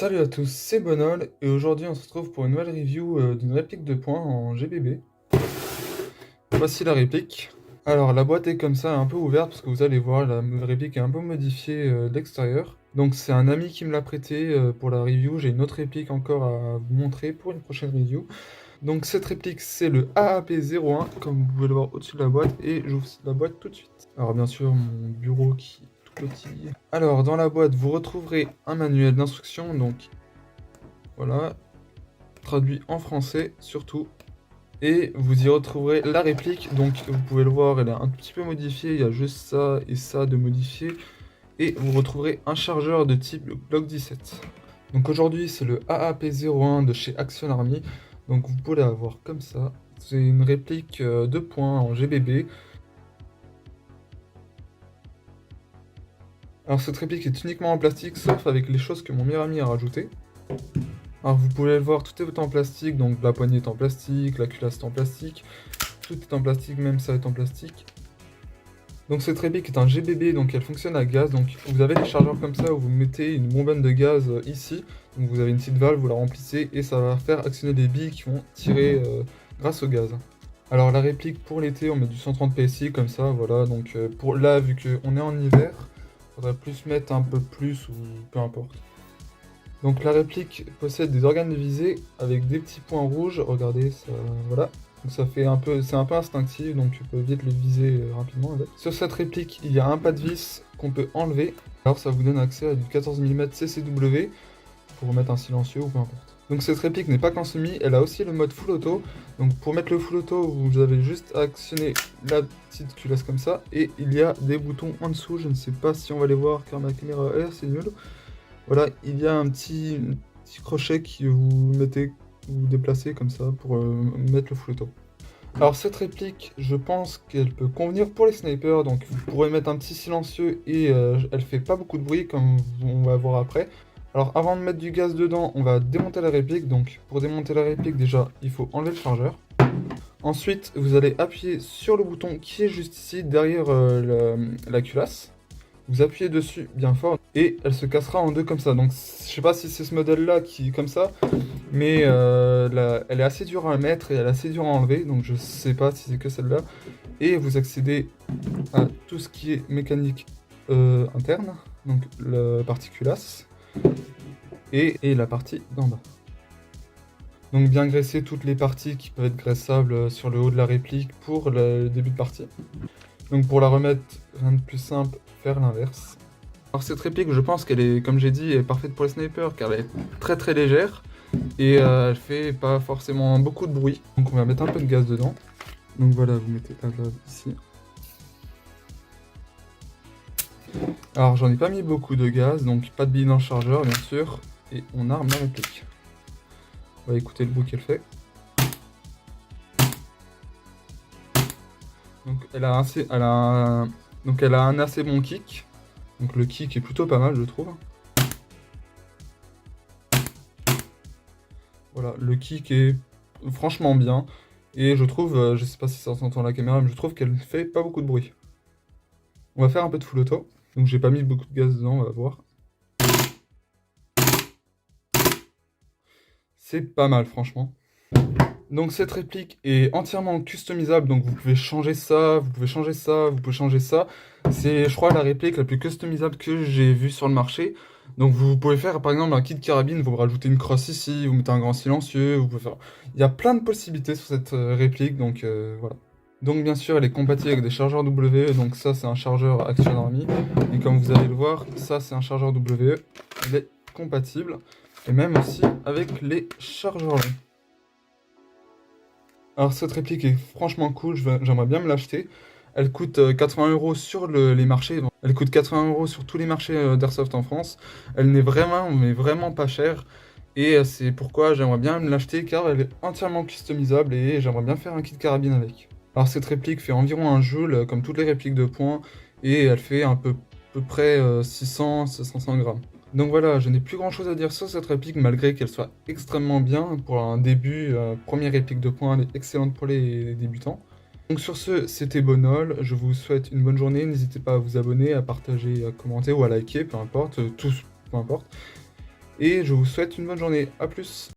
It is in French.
Salut à tous, c'est Bonol et aujourd'hui on se retrouve pour une nouvelle review d'une réplique de points en GBB. Voici la réplique. Alors la boîte est comme ça, un peu ouverte parce que vous allez voir, la réplique est un peu modifiée de l'extérieur. Donc c'est un ami qui me l'a prêté pour la review, j'ai une autre réplique encore à vous montrer pour une prochaine review. Donc cette réplique c'est le AAP01 comme vous pouvez le voir au-dessus de la boîte et j'ouvre la boîte tout de suite. Alors bien sûr mon bureau qui est tout petit. Alors dans la boîte vous retrouverez un manuel d'instruction, donc voilà, traduit en français surtout. Et vous y retrouverez la réplique, donc vous pouvez le voir, elle est un petit peu modifiée, il y a juste ça et ça de modifier. Et vous retrouverez un chargeur de type Glock 17. Donc aujourd'hui c'est le AAP01 de chez Action Army, donc vous pouvez l'avoir comme ça. C'est une réplique de points en GBB. Alors cette réplique est uniquement en plastique, sauf avec les choses que mon meilleur ami a rajoutées. Alors vous pouvez le voir, tout est en plastique, donc la poignée est en plastique, la culasse est en plastique, tout est en plastique, même ça est en plastique. Donc cette réplique est un GBB, donc elle fonctionne à gaz, donc vous avez des chargeurs comme ça où vous mettez une bonbonne de gaz ici, donc vous avez une petite valve, vous la remplissez et ça va faire actionner des billes qui vont tirer grâce au gaz. Alors la réplique pour l'été, on met du 130 PSI comme ça, voilà, donc pour là, vu qu'on est en hiver, il faudrait plus mettre un peu plus ou peu importe. Donc la réplique possède des organes de visée avec des petits points rouges, regardez, ça, voilà. Donc ça fait un peu, c'est un peu instinctif, donc tu peux vite le viser rapidement avec. Sur cette réplique, il y a un pas de vis qu'on peut enlever. Alors ça vous donne accès à du 14 mm CCW pour remettre un silencieux ou peu importe. Donc cette réplique n'est pas qu'en semi, elle a aussi le mode full auto. Donc pour mettre le full auto, vous avez juste à actionner la petite culasse comme ça. Et il y a des boutons en dessous, je ne sais pas si on va les voir car ma caméra est assez nulle. Voilà, il y a un petit crochet que vous mettez, vous déplacez comme ça pour mettre le full auto. Alors cette réplique, je pense qu'elle peut convenir pour les snipers, donc vous pourrez mettre un petit silencieux et elle fait pas beaucoup de bruit comme on va voir après. Alors avant de mettre du gaz dedans, on va démonter la réplique, donc pour démonter la réplique déjà, il faut enlever le chargeur. Ensuite, vous allez appuyer sur le bouton qui est juste ici, derrière la culasse. Vous appuyez dessus bien fort et elle se cassera en deux comme ça. Donc je sais pas si c'est ce modèle là qui est comme ça, mais elle est assez dure à mettre et elle est assez dure à enlever, donc je sais pas si c'est que celle-là. Et vous accédez à tout ce qui est mécanique interne, donc la partie culasse et la partie d'en bas. Donc bien graisser toutes les parties qui peuvent être graissables sur le haut de la réplique pour le début de partie. Donc pour la remettre, rien de plus simple, faire l'inverse. Alors cette réplique, je pense qu'elle est, comme j'ai dit, est parfaite pour les snipers car elle est très très légère et elle fait pas forcément beaucoup de bruit. Donc on va mettre un peu de gaz dedans. Donc voilà, vous mettez la valve ici. Alors j'en ai pas mis beaucoup de gaz, donc pas de billes dans le chargeur bien sûr. Et on arme la réplique. On va écouter le bruit qu'elle fait. Donc elle a un assez bon kick. Donc le kick est plutôt pas mal, je trouve. Voilà, le kick est franchement bien. Et je trouve, je sais pas si ça s'entend à la caméra, mais je trouve qu'elle fait pas beaucoup de bruit. On va faire un peu de full auto. Donc j'ai pas mis beaucoup de gaz dedans, on va voir. C'est pas mal franchement. Donc cette réplique est entièrement customisable, donc vous pouvez changer ça, vous pouvez changer ça, vous pouvez changer ça. C'est, je crois, la réplique la plus customisable que j'ai vue sur le marché. Donc vous pouvez faire par exemple un kit carabine, vous rajoutez une crosse ici, vous mettez un grand silencieux, vous pouvez faire... Il y a plein de possibilités sur cette réplique, donc voilà. Donc bien sûr elle est compatible avec des chargeurs WE, donc ça c'est un chargeur Action Army. Et comme vous allez le voir, ça c'est un chargeur WE, il est compatible. Et même aussi avec les chargeurs longs. Alors cette réplique est franchement cool, j'aimerais bien me l'acheter. Elle coûte 80 € sur les marchés. Elle coûte 80 € sur tous les marchés d'Airsoft en France. Elle n'est vraiment, mais vraiment pas chère. Et c'est pourquoi j'aimerais bien me l'acheter car elle est entièrement customisable et j'aimerais bien faire un kit carabine avec. Alors cette réplique fait environ 1 joule, comme toutes les répliques de points, et elle fait à peu près 600-500 grammes. Donc voilà, je n'ai plus grand chose à dire sur cette réplique malgré qu'elle soit extrêmement bien pour un début, première réplique de points, elle est excellente pour les débutants. Donc sur ce, c'était Bonol, je vous souhaite une bonne journée, n'hésitez pas à vous abonner, à partager, à commenter ou à liker, peu importe, tous, peu importe. Et je vous souhaite une bonne journée. A plus!